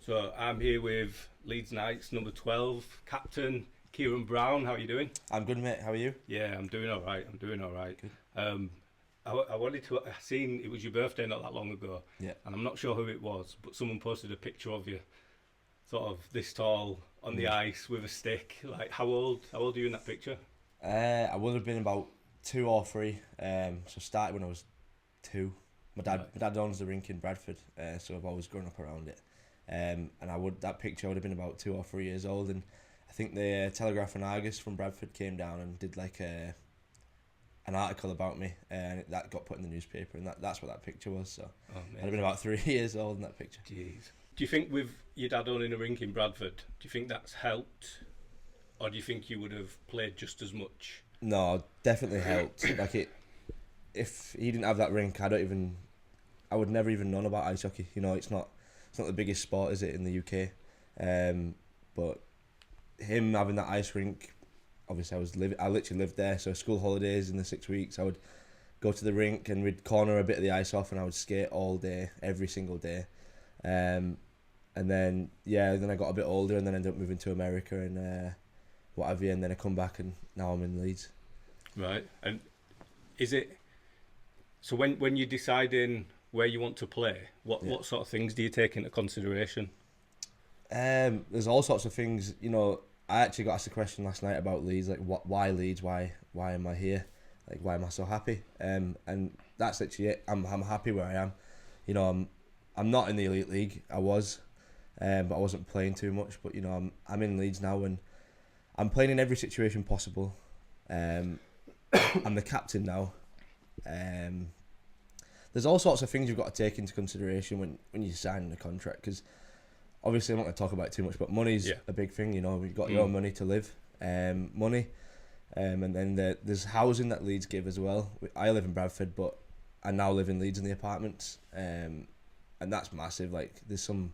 So I'm here with Leeds Knights number 12 captain Kieran Brown. How are you doing? I'm good, mate. How are you? Yeah, I'm doing all right. Good. I wanted to. I seen it was your birthday not that long ago, Yeah. and I'm not sure who it was, but someone posted a picture of you, sort of this tall on the ice with a stick. Like how old? How old are you in that picture? I would have been about 2 or 3. So started when I was 2. Right. My dad owns the rink in Bradford, so I've always grown up around it. And that picture I would have been about 2 or 3 years old, and I think the Telegraph and Argus from Bradford came down and did like an article about me, and that got put in the newspaper, and that's what that picture was. So Oh, I'd have been about 3 years old in that picture. Jeez. Do you think with your dad owning a rink in Bradford, do you think that's helped, or do you think you would have played just as much? No, definitely helped. If he didn't have that rink, I would never even known about ice hockey. You know, it's not the biggest sport, is it, in the UK? But him having that ice rink, obviously I literally lived there. So school holidays in the 6 weeks, I would go to the rink and we'd corner a bit of the ice off, and I would skate all day, every single day. And then I got a bit older, and then ended up moving to America and what have you, and then I come back and now I'm in Leeds. Right. And is it so when you're deciding where you want to play, what sort of things do you take into consideration? There's all sorts of things. You know, I actually got asked a question last night about Leeds, like why Leeds? Why am I here? Like, why am I so happy? And that's literally it. I'm happy where I am. You know, I'm not in the elite league. I was, but I wasn't playing too much. But you know, I'm in Leeds now, and I'm playing in every situation possible. I'm the captain now. There's all sorts of things you've got to take into consideration when you sign a contract, because obviously I'm not going to talk about it too much, but money's a big thing. You know, you've got your own money to live, and then there's housing that Leeds give as well. I live in Bradford, but I now live in Leeds in the apartments, and that's massive. Like, there's some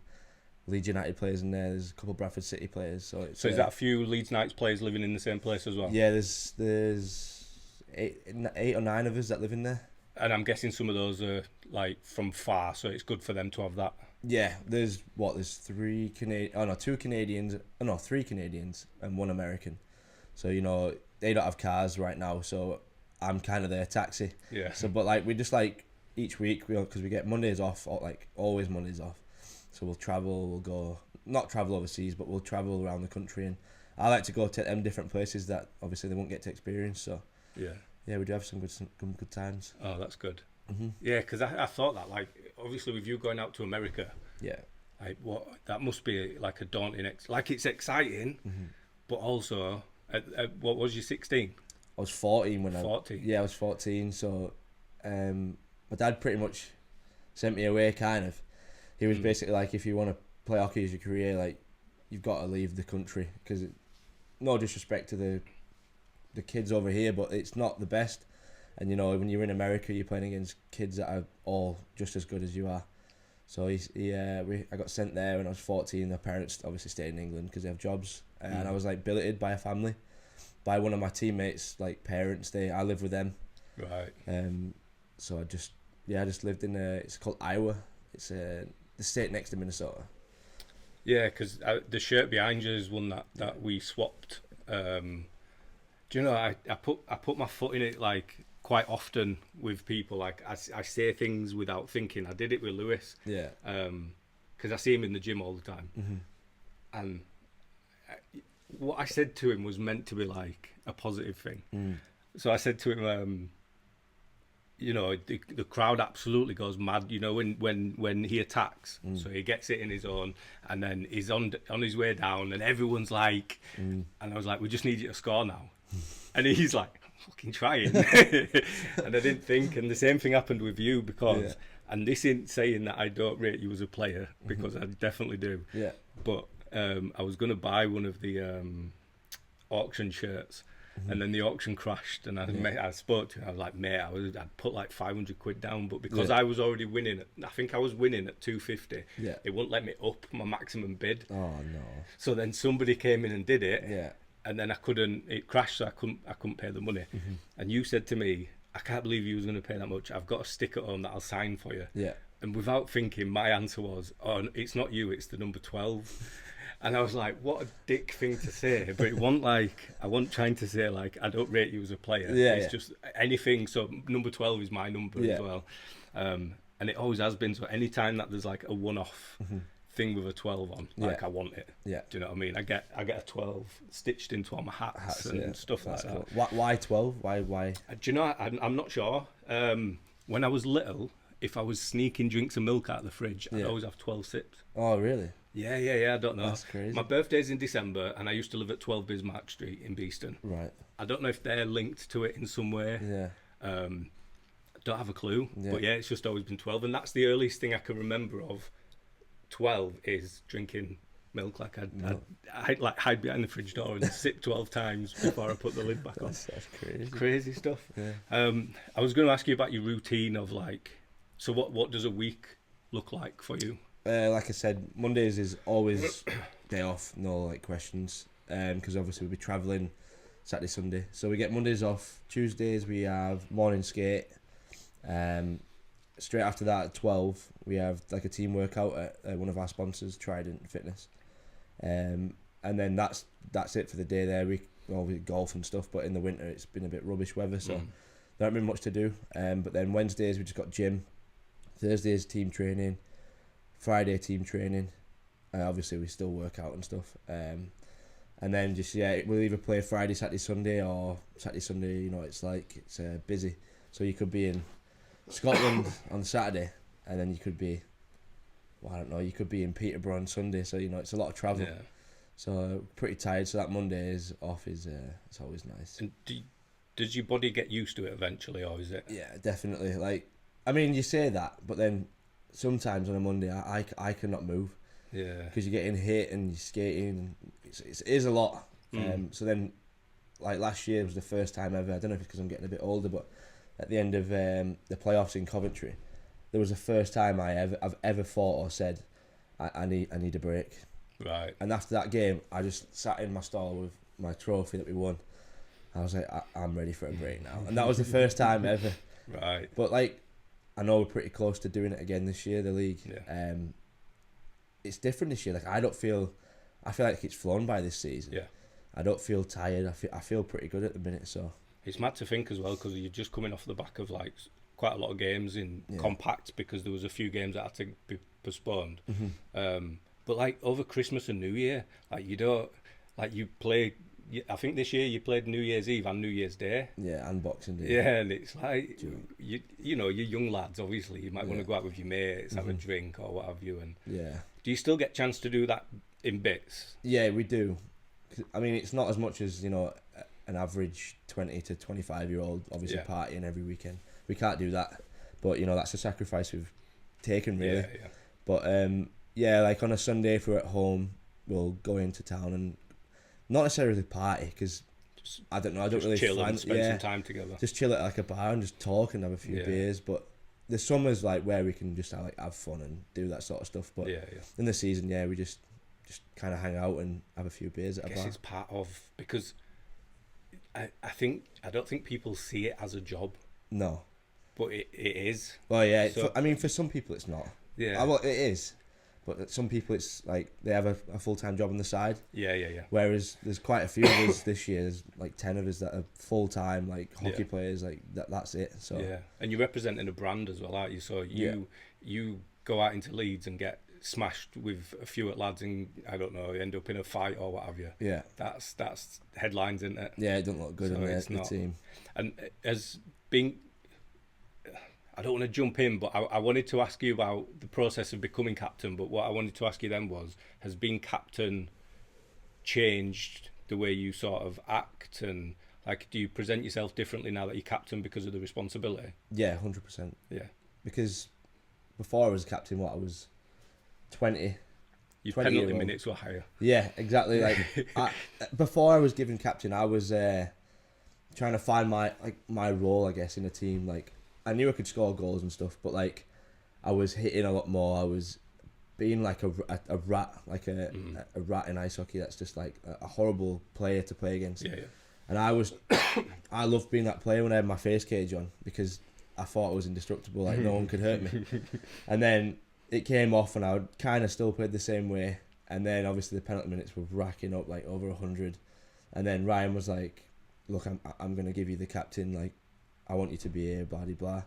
Leeds United players in there. There's a couple of Bradford City players. So is that a few Leeds Knights players living in the same place as well? Yeah, there's 8 or 9 of us that live in there. And I'm guessing some of those are like from far, so it's good for them to have that. Yeah, there's 3 Canadians, no, 3 Canadians and 1 American. So, you know, they don't have cars right now, so I'm kind of their taxi. Yeah. So, but like, we just like each week, because we get Mondays off, or like always Mondays off. So we'll travel, not travel overseas, but we'll travel around the country, and I like to go to them different places that obviously they won't get to experience. So yeah, we do have some good times. Oh, that's good. Mm-hmm. Yeah, because I thought that, like, obviously with you going out to America, like, that must be like a daunting, like, it's exciting, but also, what was you, 16? I was 14 when 14. I was 14. So, my dad pretty much sent me away. Kind of, he was basically like, if you want to play hockey as your career, like, you've got to leave the country, because no disrespect to the kids over here, but it's not the best. And you know, when you're in America, you're playing against kids that are all just as good as you are. So I got sent there when I was 14. Their parents obviously stayed in England because they have jobs, and I was like billeted by a family, by one of my teammates' like parents. I live with them. Right. So I just lived in it's called Iowa. It's the state next to Minnesota. Yeah, because the shirt behind you is one that we swapped. Do you know, I put my foot in it, like, quite often with people. Like, I say things without thinking. I did it with Lewis. Yeah. Because I see him in the gym all the time. Mm-hmm. And what I said to him was meant to be like a positive thing. So I said to him, you know, the crowd absolutely goes mad, you know, when he attacks. So he gets it in his own, and then he's on his way down, and everyone's like, and I was like, we just need you to score now. And he's like, I'm fucking trying. And I didn't think, and the same thing happened with you, because, and this isn't saying that I don't rate you as a player, because I definitely do. Yeah. But I was going to buy one of the auction shirts, and then the auction crashed, and I spoke to him. I was like, mate, I'd put like 500 quid down, but because I was already winning, I think I was winning at 250. Yeah. It wouldn't let me up my maximum bid. Oh no. So then somebody came in and did it. Yeah. And then it crashed, so I couldn't pay the money. And you said to me, I can't believe you was going to pay that much. I've got a stick at home that I'll sign for you. Yeah. And without thinking, my answer was, "Oh, it's not you, it's the number 12." And I was like, "What a dick thing to say!" But it wasn't like I wasn't trying to say like I don't rate you as a player. Yeah, It's just anything. So number 12 is my number as well, and it always has been. So anytime that there's like a one-off thing with a 12 on, like I want it. Yeah. Do you know what I mean? I get a 12 stitched into all my hats and stuff like that. Cool. Why 12? Why? Do you know? I'm not sure. When I was little, if I was sneaking drinks of milk out of the fridge, I'd always have 12 sips. Oh, really? Yeah. I don't know. That's crazy. My birthday's in December, and I used to live at 12 Bismarck Street in Beeston. Right. I don't know if they're linked to it in some way. Yeah. Don't have a clue. Yeah. But yeah, it's just always been 12, and that's the earliest thing I can remember of 12 is drinking milk. Like I'd like hide behind the fridge door and sip 12 times before I put the lid back on. That's crazy. Crazy stuff. Yeah. I was going to ask you about your routine of like, so what does a week look like for you? Like I said, Mondays is always day off, no like questions, because obviously we'll be travelling Saturday, Sunday. So we get Mondays off. Tuesdays we have morning skate. Straight after that at 12 we have like a team workout at one of our sponsors, Trident Fitness, and then that's it for the day there. We golf and stuff, but in the winter it's been a bit rubbish weather, so there hasn't been much to do. But then Wednesdays we just got gym, Thursdays team training, Friday team training, obviously we still work out and stuff, and then just we'll either play Friday, Saturday, Sunday, or Saturday, Sunday. You know, it's busy, so you could be in Scotland on Saturday, and then you could be, well, I don't know, you could be in Peterborough on Sunday. So you know, it's a lot of travel. Yeah. So pretty tired. So that Monday is off. It's always nice. And does your body get used to it eventually, or is it? Yeah, definitely. Like, I mean, you say that, but then sometimes on a Monday I cannot move. Yeah. Because you're getting hit and you're skating. It is a lot. So then, like last year was the first time ever. I don't know if it's because I'm getting a bit older, but at the end of the playoffs in Coventry, there was the first time I've ever thought or said, I need a break. Right. And after that game, I just sat in my stall with my trophy that we won. I was like, I'm ready for a break now. And that was the first time ever. Right. But like, I know we're pretty close to doing it again this year, the league. Yeah. It's different this year. Like I feel like it's flown by this season. Yeah. I don't feel tired. I feel pretty good at the minute. So it's mad to think as well, because you're just coming off the back of like quite a lot of games in compact, because there was a few games that had to be postponed. But like over Christmas and New Year, like you don't, like you play. I think this year you played New Year's Eve and New Year's Day. Yeah, and Boxing Day. Yeah, and it's like you know, you're young lads. Obviously, you might want to go out with your mates, have a drink or what have you. And do you still get chance to do that in bits? Yeah, we do. I mean, it's not as much as, you know, an average 20 to 25-year-old obviously partying every weekend. We can't do that, but you know, that's a sacrifice we've taken really. Yeah. But like on a Sunday if we're at home, we'll go into town and not necessarily party, because I don't know, I don't really chill and spend some time together. Just chill at like a bar and just talk and have a few beers. But the summer's like where we can just have fun and do that sort of stuff. But in the season, we just kind of hang out and have a few beers at a bar. I guess it's part of, because I don't think people see it as a job. No. But it is. Well, yeah. So, for some people it's not. Yeah. Well, it is. But some people it's like they have a full-time job on the side. Yeah. Whereas there's quite a few of us this year. There's like 10 of us that are full-time, like hockey players. Like that's it. So and you're representing a brand as well, aren't you? So you go out into Leeds and get smashed with a few lads, and I don't know, end up in a fight or what have you. Yeah. That's headlines, isn't it? Yeah, it doesn't look good on the team. And as being, I don't want to jump in, but I wanted to ask you about the process of becoming captain. But what I wanted to ask you then was, has being captain changed the way you sort of act, and like, do you present yourself differently now that you're captain because of the responsibility? Yeah, 100%. Yeah. Because before I was captain, I was 20. Your penalty minutes were higher. Yeah, exactly. Like before I was given captain, I was trying to find my role, I guess, in a team. Like, I knew I could score goals and stuff, but like I was hitting a lot more. I was being like a rat, like a rat in ice hockey. That's just like a horrible player to play against. Yeah. And I loved being that player when I had my face cage on, because I thought I was indestructible, like no one could hurt me. And then it came off, and I would kind of still played the same way. And then obviously the penalty minutes were racking up like over 100. And then Ryan was like, "Look, I'm gonna give you the captain. Like, I want you to be here, blah blah blah."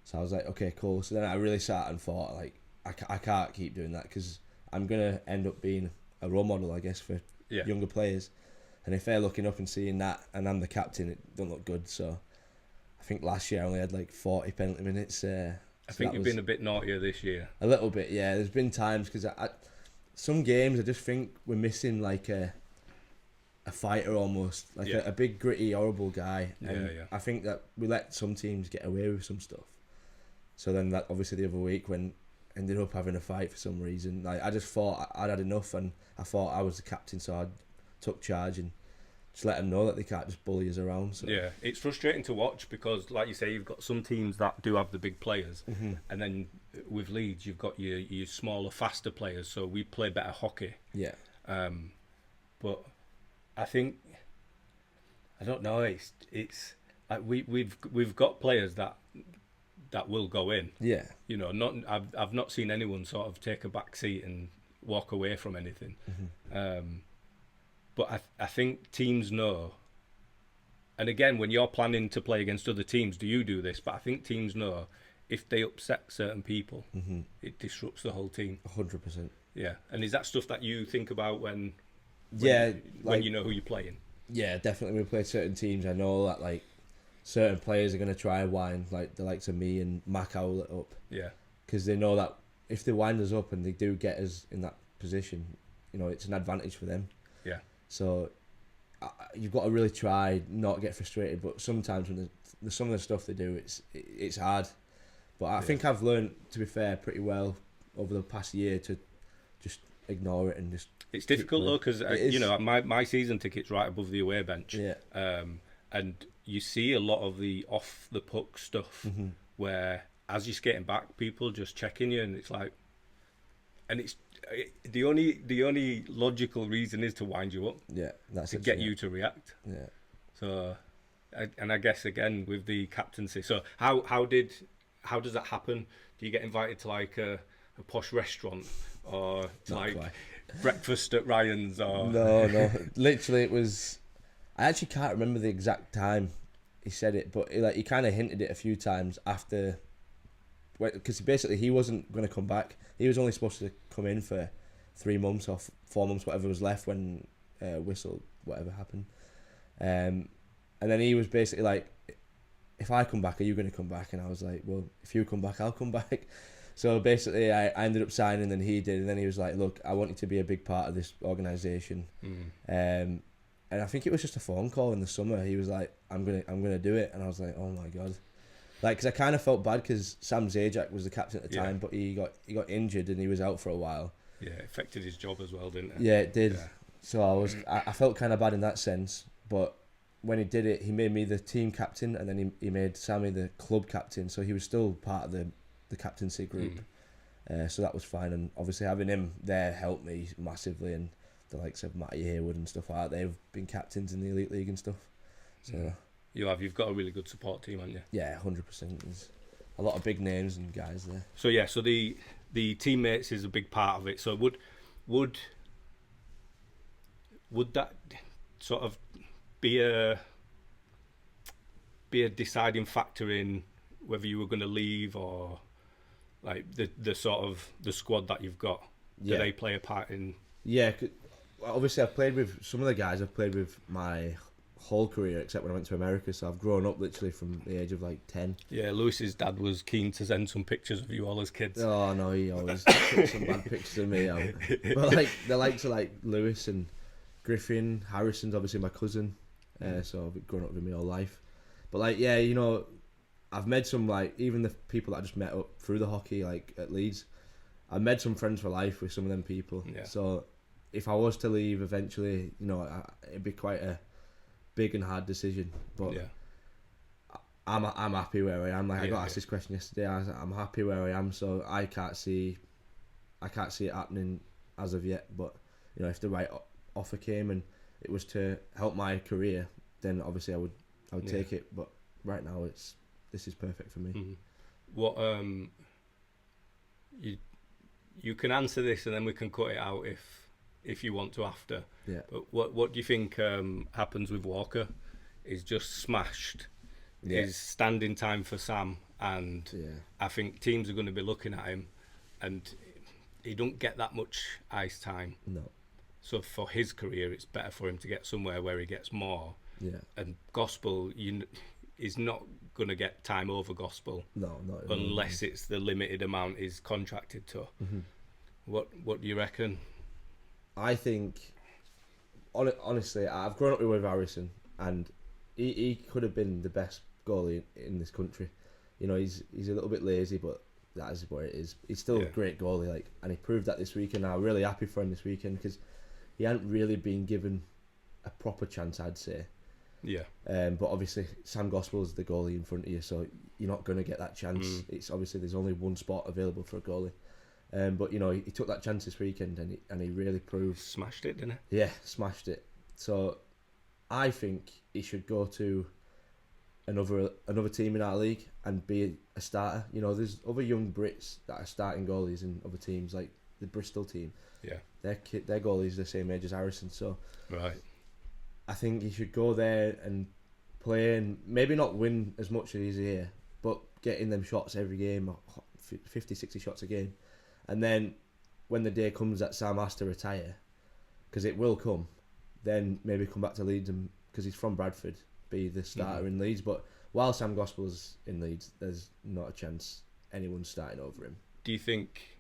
So I was like, "Okay, cool." So then I really sat and thought, like, I can't keep doing that because I'm gonna end up being a role model, I guess, for younger players. And if they're looking up and seeing that, and I'm the captain, it don't look good. So I think last year I only had like 40 penalty minutes. I think you've been a bit naughtier this year. A little bit, yeah. There's been times because some games I just think we're missing like a fighter almost, like a big gritty horrible guy. And I think that we let some teams get away with some stuff. So then that obviously the other week when ended up having a fight for some reason, like I just thought I'd had enough, and I thought I was the captain, so I took charge and just let them know that they can't just bully us around. So. Yeah, it's frustrating to watch because, like you say, you've got some teams that do have the big players, and then with Leeds, you've got your smaller, faster players. So we play better hockey. Yeah. But I think I don't know. It's like we've got players that will go in. Yeah. You know, I've not seen anyone sort of take a back seat and walk away from anything. But I think teams know. And again, when you're planning to play against other teams, do you do this? But I think teams know if they upset certain people, it disrupts the whole team. 100%. Yeah. And is that stuff that you think about when you know who you're playing? Yeah, definitely. When we play certain teams, I know that like certain players are going to try and wind like the likes of me and Mac Owlett up. Yeah. Because they know that if they wind us up and they do get us in that position, you know, it's an advantage for them. Yeah. So you've got to really try not get frustrated. But sometimes when some of the stuff they do, it's hard. But I think I've learned, to be fair, pretty well over the past year to just ignore it and just. It's difficult though because you know my season ticket's right above the away bench. Yeah. And you see a lot of the off the puck stuff where as you're skating back, people just checking you, and it's like, and it's the only logical reason is to wind you up. Yeah, that's to get you to react. Yeah. So, and I guess again with the captaincy. So how does that happen? Do you get invited to like a posh restaurant or to like breakfast at Ryan's or? No. Literally, it was. I actually can't remember the exact time he said it, but he kind of hinted it a few times after. Because basically he wasn't going to come back. He was only supposed to come in for 3 months or 4 months, whatever was left when whatever happened. And then he was basically like, if I come back, are you going to come back? And I was like, well, if you come back, I'll come back. So basically I ended up signing, and he did. And then he was like, look, I want you to be a big part of this organisation. And I think it was just a phone call in the summer. He was like, I'm gonna do it. And I was like, oh my God. Like, because I kind of felt bad because Sam Zajac was the captain at the time, but he got injured and he was out for a while. Yeah, it affected his job as well, didn't it? Yeah, it did. Yeah. So I felt kind of bad in that sense. But when he did it, he made me the team captain, and then he made Sammy the club captain. So he was still part of the captaincy group. So that was fine. And obviously having him there helped me massively. And the likes of Matty Haywood and stuff like that, they've been captains in the Elite League and stuff. So. You've got a really good support team, haven't you? Yeah, 100%. There's a lot of big names and guys there. So the teammates is a big part of it. So would that sort of be a deciding factor in whether you were going to leave, or like the sort of the squad that you've got? Do they play a part in? Yeah, obviously I've played with some of the guys. I've played with my whole career except when I went to America, so I've grown up literally from the age of like 10. Yeah, Lewis's dad was keen to send some pictures of you all as kids. Oh no, he always took some bad pictures of me out. But like the likes of like Lewis and Griffin, Harrison's obviously my cousin, so I've grown up with me all life. But like you know, I've met some, like, even the people that I just met up through the hockey, like at Leeds, I've made some friends for life with some of them people. Yeah. So if I was to leave eventually, you know, it'd be quite a big and hard decision, but I'm happy where I am. Like I got asked this question yesterday. I'm happy where I am, so I can't see it happening as of yet. But you know, if the right offer came and it was to help my career, then obviously I would take it. But right now it's this is perfect for me. Mm. What you can answer this and then we can cut it out if you want to after. Yeah. But what do you think happens with Walker? Is just smashed. Yeah. His standing time for Sam, and I think teams are going to be looking at him, and he don't get that much ice time. No. So for his career, it's better for him to get somewhere where he gets more. Yeah. And Gospel, he's not going to get time over Gospel. No, not unless it's the limited amount he's contracted to. Mm-hmm. What do you reckon? I think, honestly, I've grown up with Wade Harrison, and he could have been the best goalie in this country. You know, he's a little bit lazy, but that is what it is. He's still a great goalie, and he proved that this weekend. I'm really happy for him this weekend because he hadn't really been given a proper chance, I'd say. Yeah. But obviously, Sam Gospel's the goalie in front of you, so you're not going to get that chance. It's obviously there's only one spot available for a goalie. But you know, he took that chance this weekend, and he really proved. Smashed it, didn't he? Yeah, smashed it. So I think he should go to another team in our league and be a starter. You know, there's other young Brits that are starting goalies in other teams, like the Bristol team. Yeah. Their goalie's the same age as Harrison, so right. I think he should go there and play, and maybe not win as much as he's here, but getting them shots every game, 50, 60 shots a game. And then when the day comes that Sam has to retire, because it will come, then maybe come back to Leeds, and because he's from Bradford, be the starter in Leeds. But while Sam Gospel's in Leeds, there's not a chance anyone's starting over him. Do you think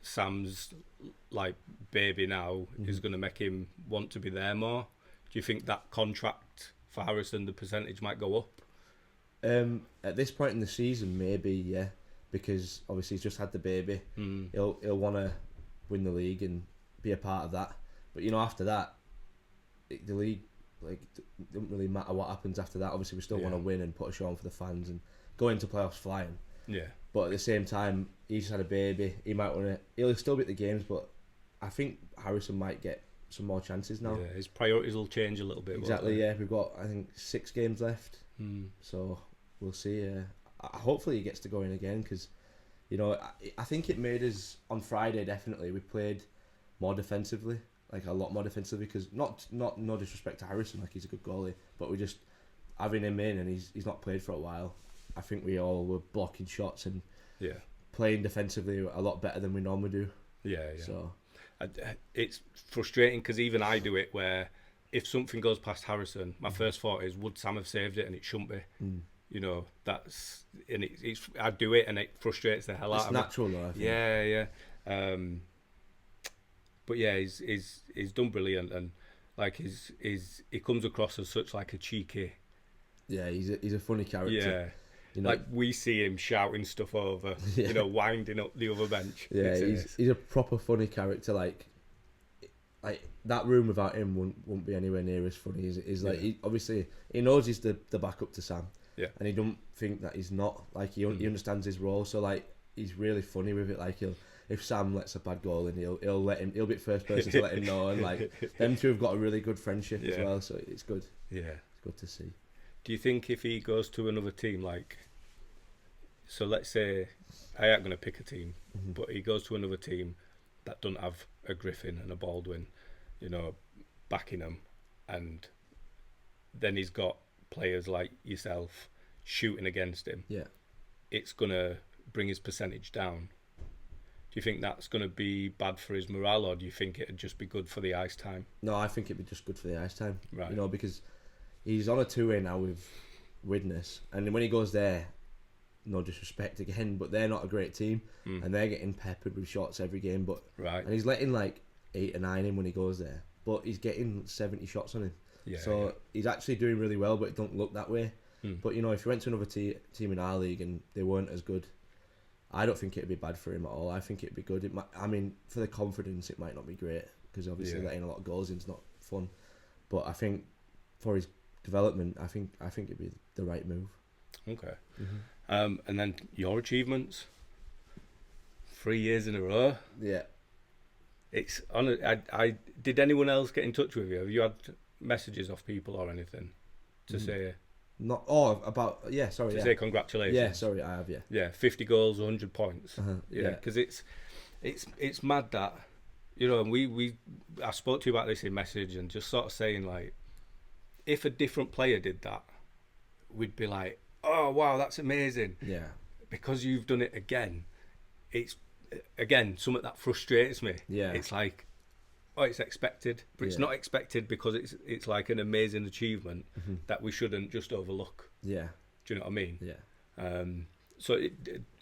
Sam's like baby now is going to make him want to be there more? Do you think that contract for Harrison, the percentage might go up? At this point in the season, maybe, yeah, because obviously he's just had the baby. He'll want to win the league and be a part of that. But you know, after that, the league doesn't really matter what happens after that. Obviously, we still want to win and put a show on for the fans and go into playoffs flying. Yeah. But at the same time, he's just had a baby. He might want to. He'll still be at the games, but I think Harrison might get some more chances now. Yeah, his priorities will change a little bit. Exactly. Yeah, we've got I think 6 games left, so we'll see. Hopefully, he gets to go in again because, you know, I think it made us on Friday. Definitely, we played more defensively, like a lot more defensively. Because not no disrespect to Harrison, like he's a good goalie, but we just having him in and he's not played for a while. I think we all were blocking shots and playing defensively a lot better than we normally do. Yeah. So it's frustrating because even I do it where if something goes past Harrison, my first thought is, would Sam have saved it? And it shouldn't be. You know, it's I do it and it frustrates the hell out of me. It's natural though, I think. Yeah. But yeah, he's done brilliant, and like he comes across as such like a cheeky. Yeah, he's a funny character. Yeah. You know, like we see him shouting stuff over, you know, winding up the other bench. Yeah, he's a proper funny character. Like that room without him wouldn't be anywhere near as funny. He's like he knows he's the backup to Sam. Yeah. And he don't think that he's not. Like he understands his role. So like he's really funny with it. Like if Sam lets a bad goal in, he'll be the first person to let him know. And like them two have got a really good friendship as well. So it's good. Yeah, it's good to see. Do you think if he goes to another team, like, so let's say, I ain't going to pick a team, but he goes to another team that don't have a Griffin and a Baldwin, you know, backing him, and then he's got players like yourself shooting against him. Yeah. It's going to bring his percentage down. Do you think that's going to be bad for his morale, or do you think it'd just be good for the ice time? No, I think it'd be just good for the ice time. Right. You know, because he's on a 2-way now with Widnes, and when he goes there, no disrespect again, but they're not a great team, and they're getting peppered with shots every game. But and he's letting like 8 or 9 in when he goes there, but he's getting 70 shots on him. So he's actually doing really well, but it don't look that way. But you know, if he went to another team in our league and they weren't as good, I don't think it'd be bad for him at all. I think it'd be good. I mean, for the confidence, it might not be great because obviously letting a lot of goals in is not fun. But I think for his development, I think it'd be the right move. Okay. And then your achievements, 3 years in a row. Yeah. It's on. I did anyone else get in touch with you? Have you had messages off people or anything to say Not about sorry. To Yeah. say congratulations. Yeah, sorry, I have. Yeah. Yeah, 50 goals, 100 points. Yeah. Because it's mad that, you know, and I spoke to you about this in message and just sort of saying, like, if a different player did that, we'd be like, oh wow, that's amazing. Yeah. Because you've done it again, it's again something that frustrates me. Yeah. It's like, oh, it's expected, but it's not expected because it's like an amazing achievement that we shouldn't just overlook. Yeah. Do you know what I mean? Yeah. So,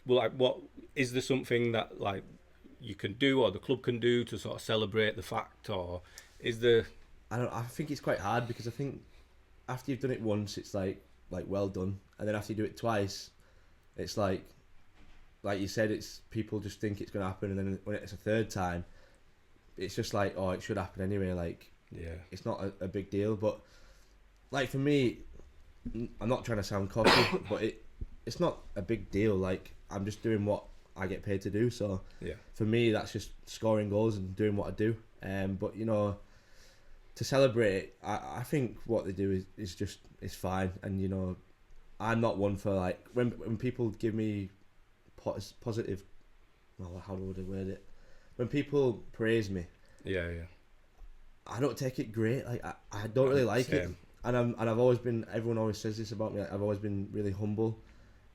what is there something that like you can do or the club can do to sort of celebrate the fact, or is there? I think it's quite hard because I think after you've done it once, it's like well done, and then after you do it twice, it's like you said, it's people just think it's going to happen, and then when it's a third time, it's just like, oh, it should happen anyway. Like, Yeah. it's not a big deal. But like for me, I'm not trying to sound cocky, but it's not a big deal. Like, I'm just doing what I get paid to do. So Yeah. for me, that's just scoring goals and doing what I do. But you know, to celebrate, I think what they do is just it's fine. And you know, I'm not one for like when people give me positive. Well, how would I word it? When people praise me, Yeah. I don't take it great. Like I don't really like it, and I've always been. Everyone always says this about me. Like, I've always been really humble.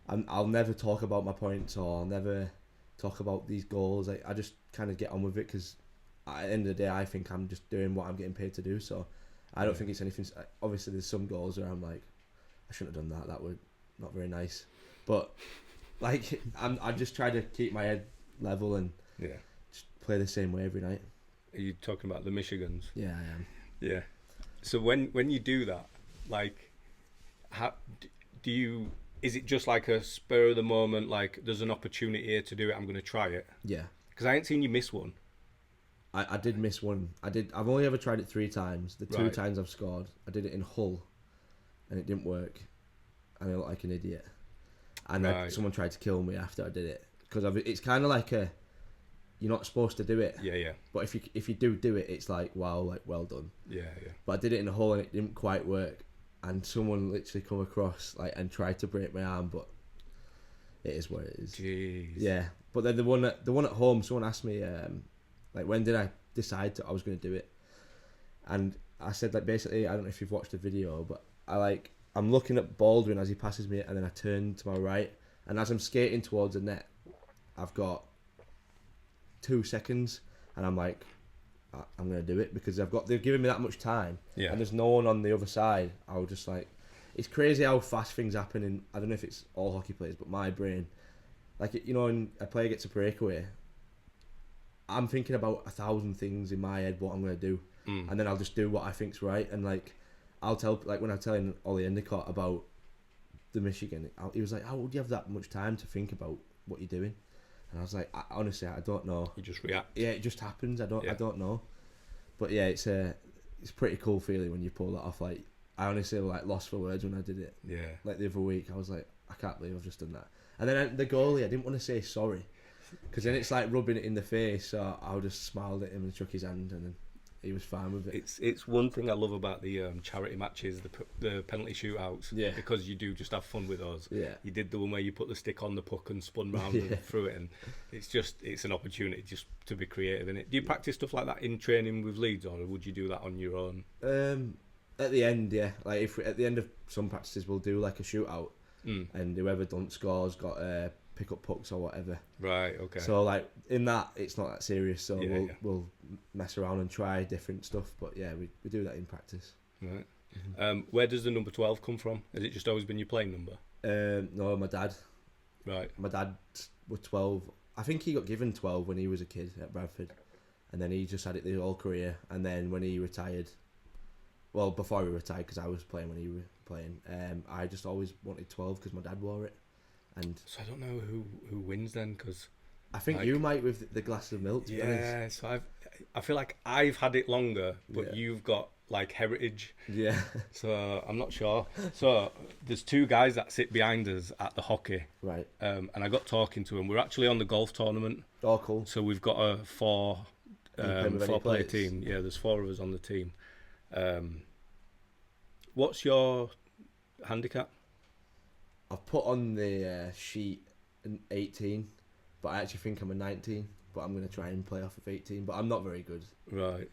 I'll never talk about my points, or I'll never talk about these goals. Like, I just kind of get on with it because at the end of the day, I think I'm just doing what I'm getting paid to do. So I don't think it's anything. Obviously, there's some goals where I'm like, I shouldn't have done that. That would not very nice. But like, I just try to keep my head level and just play the same way every night. Are you talking about the Michigans? Yeah, I am. Yeah. So when you do that, like, how do you? Is it just like a spur of the moment? Like, there's an opportunity here to do it. I'm going to try it. Yeah. Because I ain't seen you miss one. I did miss one. I've only ever tried it 3 times. The 2 times I've scored, I did it in Hull, and it didn't work, and I looked like an idiot. And someone tried to kill me after I did it because it's kind of like you're not supposed to do it. Yeah. But if you do it, it's like, wow, like, well done. Yeah. But I did it in Hull and it didn't quite work, and someone literally come across and tried to break my arm, but it is what it is. Jeez. Yeah. But then the one at home, someone asked me when did I decide I was going to do it, and I said, like, basically, I don't know if you've watched the video, but I'm looking at Baldwin as he passes me, and then I turn to my right, and as I'm skating towards the net, I've got 2 seconds, and I'm like, I'm gonna do it because they've given me that much time, and there's no one on the other side. I was just like, it's crazy how fast things happen. And I don't know if it's all hockey players, but my brain, like, you know, when a player gets a breakaway, I'm thinking about 1,000 things in my head what I'm gonna do, and then I'll just do what I think's right. And like, I'll tell, like, when I'm telling Ollie Endicott about the Michigan, he was like, how would you have that much time to think about what you're doing? And I was like, honestly, I don't know. You just react. Yeah, it just happens. I don't know. But yeah, it's a pretty cool feeling when you pull that off. Like, I honestly lost for words when I did it. Yeah. Like the other week, I was like, I can't believe I've just done that. And then the goalie, I didn't want to say sorry, because then it's like rubbing it in the face. So I just smiled at him and shook his hand, and then he was fine with it. It's one thing I love about the charity matches, the penalty shootouts. Yeah. Because you do just have fun with those. Yeah. You did the one where you put the stick on the puck and spun round and threw it, and it's an opportunity just to be creative in it. Do you practice stuff like that in training with Leeds, or would you do that on your own? At the end, yeah. Like, at the end of some practices, we'll do like a shootout, and whoever don't score's got pick up pucks or whatever. Right. Okay. So like in that, it's not that serious. So we'll mess around and try different stuff. But yeah, we do that in practice. Right. Where does the number 12 come from? Has it just always been your playing number? No, my dad. Right. My dad was 12. I think he got given 12 when he was a kid at Bradford, and then he just had it the whole career. And then when he retired, well, before he retired, because I was playing when he was playing, I just always wanted 12 because my dad wore it. And so I don't know who wins then, because I think you might with the glass of milk. Yeah, so I feel like I've had it longer, but you've got like heritage. Yeah. So I'm not sure. So there's 2 guys that sit behind us at the hockey. Right. And I got talking to them. We're actually on the golf tournament. Oh, cool. So we've got a 4-player team. Yeah, there's 4 of us on the team. What's your handicap? I've put on the sheet an 18, but I actually think I'm a 19. But I'm gonna try and play off of 18. But I'm not very good. Right.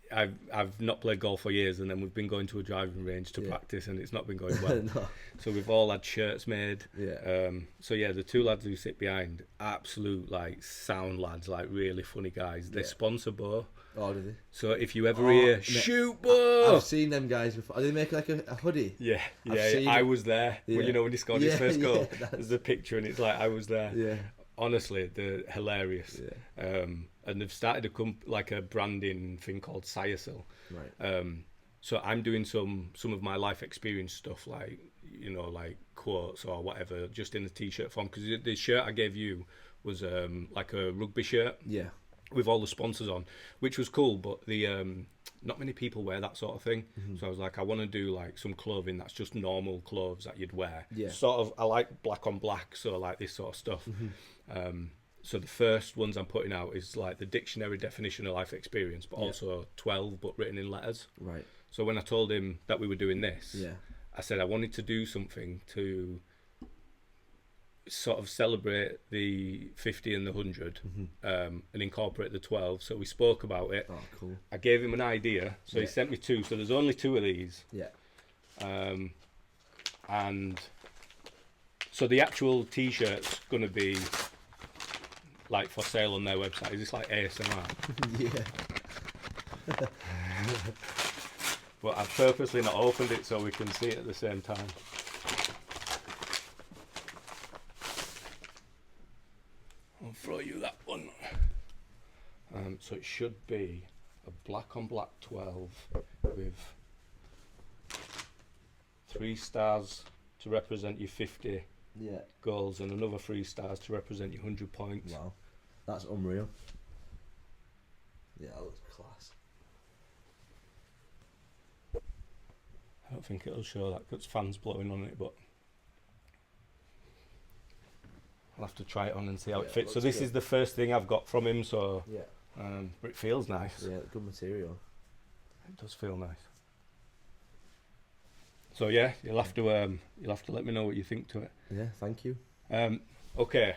I've not played golf for years, and then we've been going to a driving range to practice, and it's not been going well. No. So we've all had shirts made. Yeah. So yeah, the two lads who sit behind, absolute like sound lads, like really funny guys. They sponsor Bo. Oh, do they? So if you ever hear shoot Bo, I've seen them guys before. They make like a hoodie. Yeah. I was there. Yeah. Well, when he scored his first goal, Yeah, there's a picture, and it's like I was there. Yeah. Honestly, they're hilarious. Yeah. And they've started a branding thing called Siasil. Right. So I'm doing some of my life experience stuff, like like quotes or whatever, just in the t-shirt form. Because the shirt I gave you was like a rugby shirt. Yeah. With all the sponsors on, which was cool, but the not many people wear that sort of thing. Mm-hmm. So I was like, I want to do like some clothing that's just normal clothes that you'd wear. Yeah. Sort of, I like black on black, so like this sort of stuff. Mm-hmm. So the first ones I'm putting out is like the dictionary definition of life experience, but also 12, but written in letters. Right. So when I told him that we were doing this, Yeah. I said I wanted to do something to sort of celebrate the 50 and the 100, and incorporate the 12. So we spoke about it. Oh, cool. I gave him an idea, so he sent me 2. So there's only 2 of these. Yeah. And so the actual t-shirt's gonna be like for sale on their website. Is this like ASMR? Yeah. But I've purposely not opened it so we can see it at the same time. I'll throw you that one. So it should be a black on black 12 with 3 stars to represent your 50 goals and another 3 stars to represent your 100 points. Wow. That's unreal. Yeah, that looks class. I don't think it'll show that because fans blowing on it, but I'll have to try it on and see how it fits. So this is the first thing I've got from him, so but it feels nice. Yeah, good material. It does feel nice. So yeah, you'll have to let me know what you think to it. Yeah, thank you. Okay.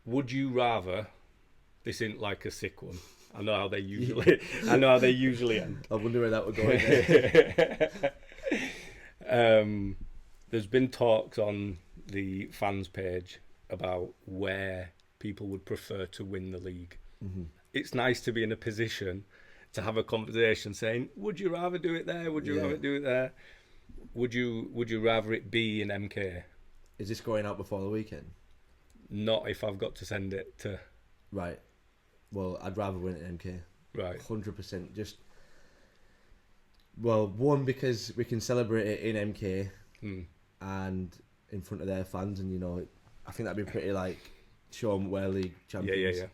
Would you rather? This isn't like a sick one. I know how they usually end. I wonder where that would go. There's been talks on the fans page about where people would prefer to win the league. Mm-hmm. It's nice to be in a position to have a conversation saying, would you rather do it there? Would you rather do it there? Would you rather it be in MK? Is this going out before the weekend? Not if I've got to send it to... Right. Well, I'd rather win at MK. Right. 100%. Just... Well, one, because we can celebrate it in MK and in front of their fans, and I think that'd be pretty like show them we're league champions. Yeah.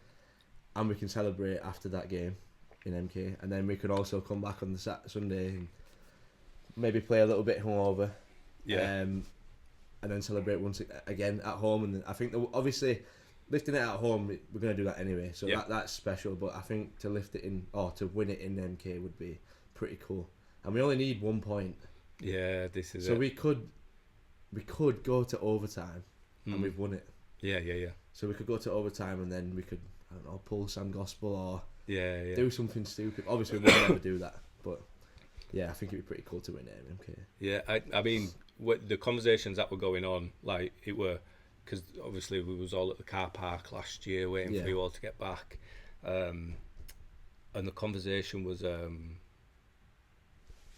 And we can celebrate after that game in MK, and then we could also come back on the Sunday and maybe play a little bit hungover. Yeah. And then celebrate once again at home, and I think that obviously lifting it at home we're going to do that anyway, so that's special. But I think to lift it in or to win it in MK would be pretty cool, and we only need 1 point. Yeah, this is so it. we could go to overtime and we've won it. Yeah. So we could go to overtime and then we could, I don't know, pull Sam Gospel or do something stupid. Obviously we would never do that, but yeah, I think it'd be pretty cool to win it in MK. Yeah, I mean, the conversations that were going on, like it were, because obviously we was all at the car park last year waiting for you all to get back, and the conversation was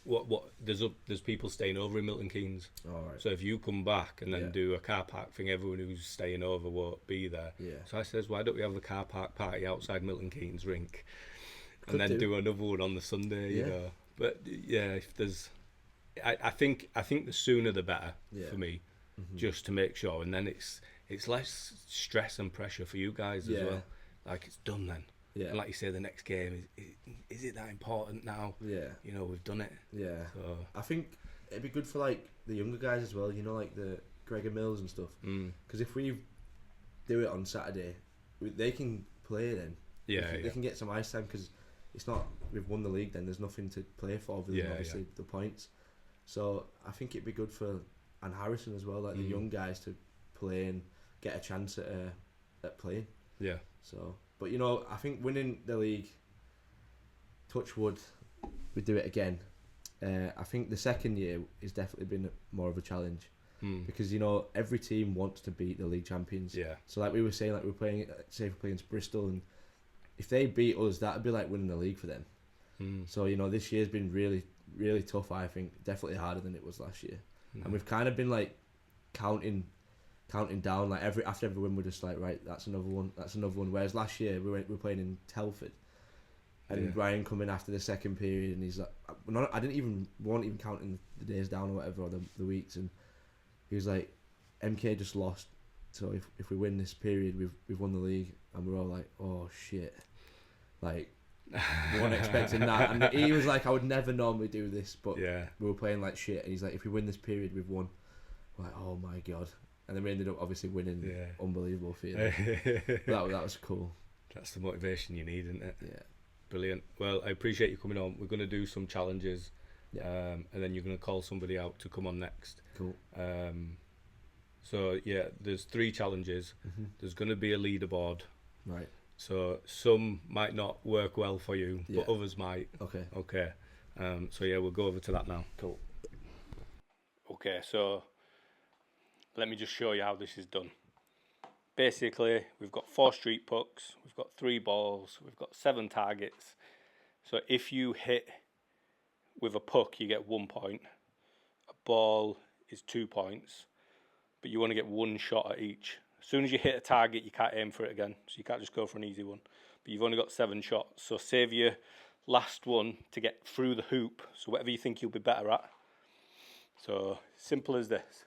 what there's people staying over in Milton Keynes. All right. So if you come back and then do a car park thing, everyone who's staying over won't be there. Yeah. So I says, why don't we have the car park party outside Milton Keynes rink, and then do another one on the Sunday? You know. But yeah, if there's, I think the sooner the better for me, just to make sure, and then it's less stress and pressure for you guys as well. Like it's done then. Yeah. And like you say, the next game is it that important now? Yeah. We've done it. Yeah. So I think it'd be good for like the younger guys as well. Like the Gregor Mills and stuff. Because if we do it on Saturday, they can play then. Yeah. They can get some ice time because it's not. We've won the league. Then there's nothing to play for other than obviously the points. So I think it'd be good for and Harrison as well, like the young guys to play and get a chance at playing. Yeah. So, but you know, I think winning the league, touch wood, we do it again. I think the second year has definitely been more of a challenge because you know every team wants to beat the league champions. Yeah. So like we were saying, like we're playing, say we're playing Bristol, and if they beat us, that'd be like winning the league for them. So you know this year's been really, really tough. I think definitely harder than it was last year, and we've kind of been like counting down. Like after every win, we're just like, right, that's another one. Whereas last year we were playing in Telford. And Ryan come in after the second period, and he's like, I weren't even counting the days down or whatever, or the weeks, and he was like, MK just lost, so if we win this period, we've won the league, and we're all like, oh shit, like we weren't expecting that, and he was like, I would never normally do this, but we were playing like shit, and he's like, if we win this period, we've won. We're like, oh my god, and then we ended up obviously winning, unbelievable feeling. that was cool. That's the motivation you need, isn't it? Yeah. Brilliant. Well, I appreciate you coming on. We're going to do some challenges, and then you're going to call somebody out to come on next. Cool. So yeah, there's 3 challenges. There's going to be a leaderboard. Right. So some might not work well for you, but others might. Okay. So yeah, we'll go over to that now. Cool. Okay, so let me just show you how this is done. Basically, we've got 4 street pucks, we've got 3 balls, we've got 7 targets. So if you hit with a puck, you get 1 point. A ball is 2 points, but you want to get 1 shot at each. As soon as you hit a target, you can't aim for it again, so you can't just go for an easy one. But you've only got 7 shots, so save your last one to get through the hoop, so whatever you think you'll be better at. So, simple as this.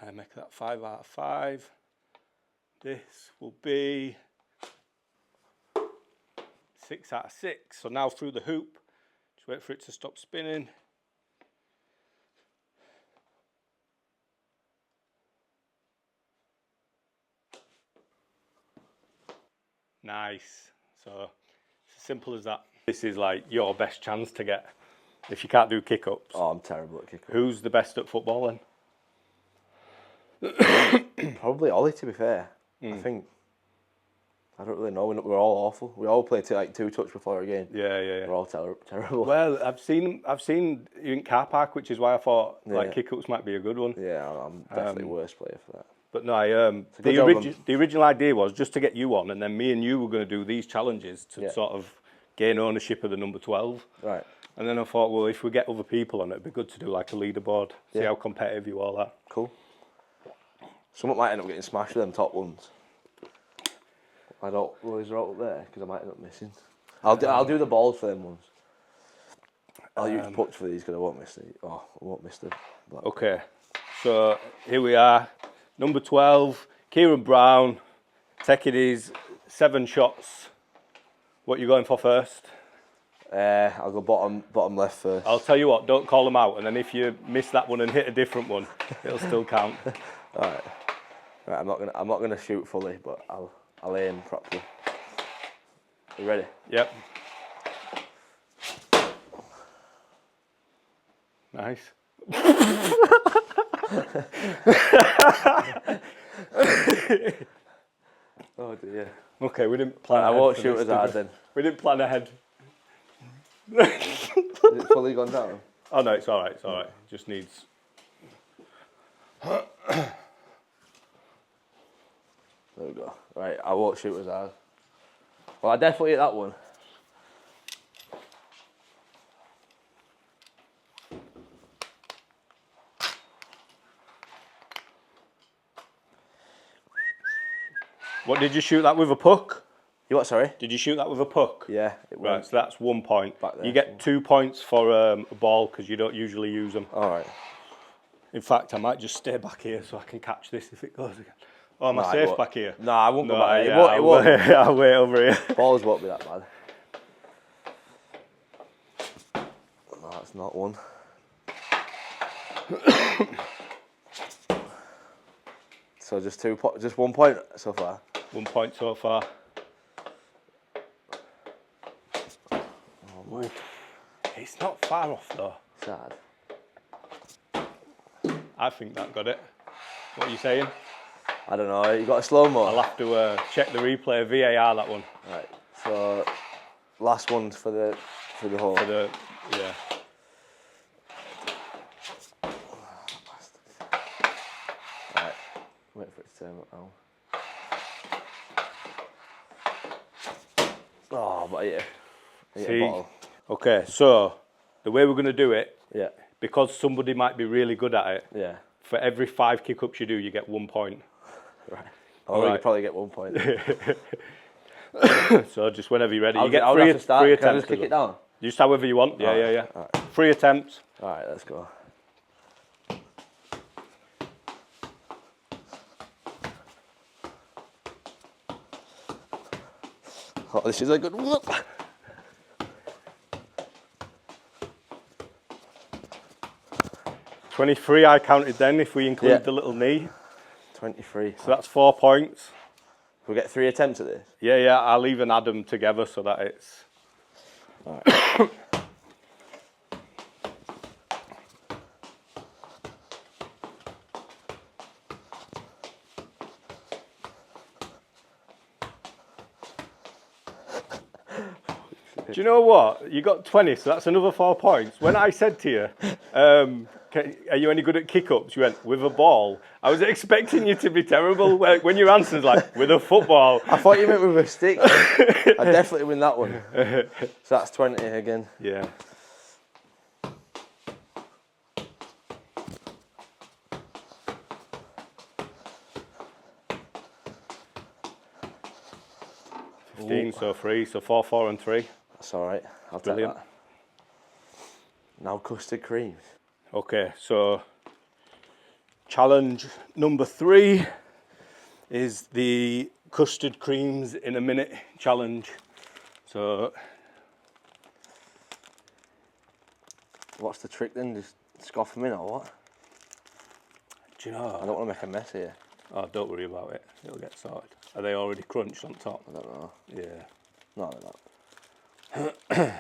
I make that 5 out of 5. This will be 6 out of 6. So now through the hoop, just wait for it to stop spinning. Nice. So it's as simple as that. This is like your best chance to get, if you can't do kick-ups. Oh, I'm terrible at kick-ups. Who's the best at football then? Probably Ollie, to be fair. I think, I don't really know. We're all awful. We all play like 2 touch before a game. Yeah. We're all terrible. Well, I've seen you in car park, which is why I thought like kick-ups might be a good one. Yeah, I'm definitely worst player for that. But no, the original idea was just to get you on, and then me and you were going to do these challenges to sort of gain ownership of the number 12. Right. And then I thought, well, if we get other people on it, it'd be good to do like a leaderboard, see how competitive you all are. Cool. Someone might end up getting smashed with them top ones. I don't. Well, is there out there? Because I might end up missing. I'll do the balls for them ones. I'll use pucks for these because I won't miss the. Okay, so here we are, number 12, Kieran Brown. Taking his 7 shots. What are you going for first? I'll go bottom left first. I'll tell you what. Don't call them out, and then if you miss that one and hit a different one, it'll still count. All right. Right, I'm not gonna shoot fully, but I'll aim properly. You ready? Yep. Nice. Oh dear. Okay, we didn't plan. I won't shoot as hard then. We didn't plan ahead. Is it fully gone down? Oh no, it's all right. It's all right. Just needs. There we go. Right, I won't shoot as hard. Well, I definitely hit that one. What did you shoot that with, a puck? You what, sorry? Did you shoot that with a puck? Yeah, it Right, went. so that's 1 point. Back there, You get 2 points for a ball because you don't usually use them. All right. In fact, I might just stay back here so I can catch this if it goes again. Oh, am I safe back here? No, I won't go No, back there. yeah, It won't. I'll wait over here. Balls won't be that bad. No, that's not one. So just just 1 point so far. 1 point so far. Oh my. It's not far off though. Sad. I think that got it. What are you saying? I don't know. You got a slow-mo? I'll have to check the replay. VAR that one. Right. So last one's for the hole. Yeah. Right. Wait for it to turn up now. Oh, but I hit a bottle. Okay, so the way we're going to do it, Yeah. because somebody might be really good at it, Yeah. for every 5 kick-ups you do, you get 1 point. Right. Or you probably get 1 point. So just whenever you're ready, I'll you get have three to start. attempts. Can I just kick it down? Just however you want. Yeah, Alright, yeah. alright. 3 attempts. All right, let's go. Oh, this is a good whoop. 23 I counted then, if we include the little knee. 23. So that's 4 points. We'll get 3 attempts at this. Yeah, I'll even add them together so that it's... All right. Do you know what? You got 20, so that's another 4 points. When I said to you, are you any good at kick-ups? You went, with a ball. I was expecting you to be terrible. When your answer's like, with a football. I thought you meant with a stick. I definitely win that one. So that's 20 again. Yeah. So 3, so 4, 4 and 3. That's all right. I'll Brilliant. take that. Now custard creams. Okay, so challenge number 3 is the custard creams in a minute challenge. So What's the trick then? Just scoff them in or what? do you know? I don't want to make a mess here. Oh, don't worry about it. It'll get sorted. Are they already crunched on top? I don't know. Yeah. No, they're not.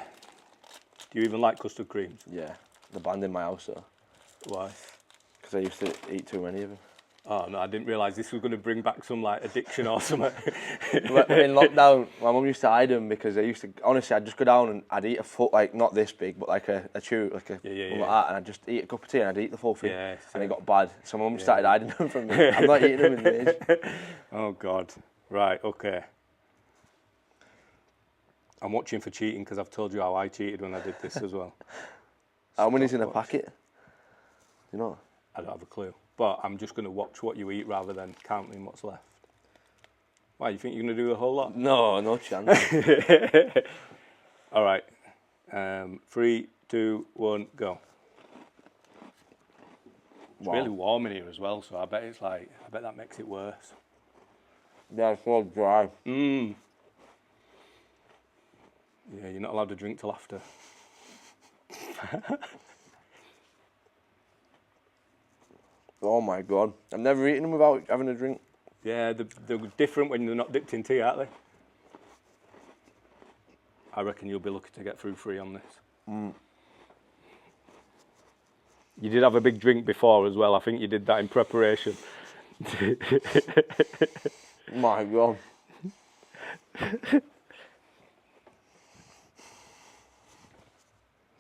Do you even like custard creams? Yeah, they're banned in my house though. Why? Because I used to eat too many of them. Oh no, I didn't realise this was going to bring back some like addiction or something. In lockdown, my mum used to hide them because I used to, honestly, I'd just go down and I'd eat a full, like not this big, but like a chew, like a one like that, and I'd just eat a cup of tea and I'd eat the full thing. Yeah, and it got bad. So my mum started hiding them from me. I'm not eating them in days. Oh God. Right, okay. I'm watching for cheating because I've told you how I cheated when I did this as well. How many's in a packet? You know? I don't have a clue. But I'm just going to watch what you eat rather than counting what's left. Why, you think you're going to do the whole lot? No, no chance. All right. 3, 2, 1, go. It's really warm in here as well, so I bet that makes it worse. Yeah, it's so dry. Yeah, you're not allowed to drink till after. Oh my God. I've never eaten them without having a drink. Yeah, they're different when they're not dipped in tea, aren't they? I reckon you'll be lucky to get through 3 on this. You did have a big drink before as well. I think you did that in preparation. My God.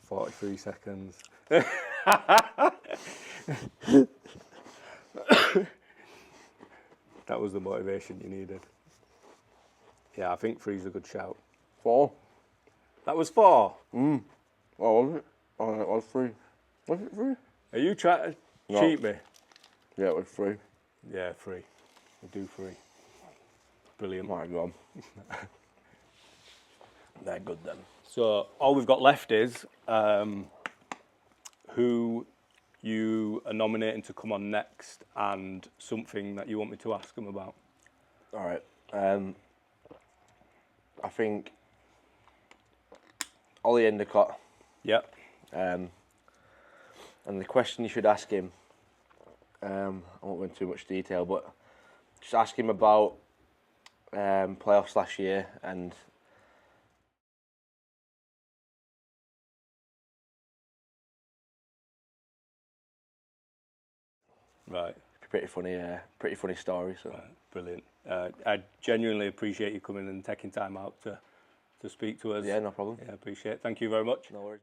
"43 seconds. That was the motivation you needed. Yeah, I think 3's a good shout. 4. That was 4. What was it? Oh, it was 3. Was it 3? Are you trying to cheat me? Yeah, it was 3. Yeah, 3. We'll do 3. Brilliant. My God. They're good then. So all we've got left is who you are nominating to come on next and something that you want me to ask them about. All right. I think Ollie Endicott. Yep. And the question you should ask him, I won't go into too much detail, but just ask him about playoffs last year and Right. pretty funny story. So Right. Brilliant. I genuinely appreciate you coming and taking time out to speak to us. yeah, no problem. Yeah, appreciate it. Thank you very much. No worries.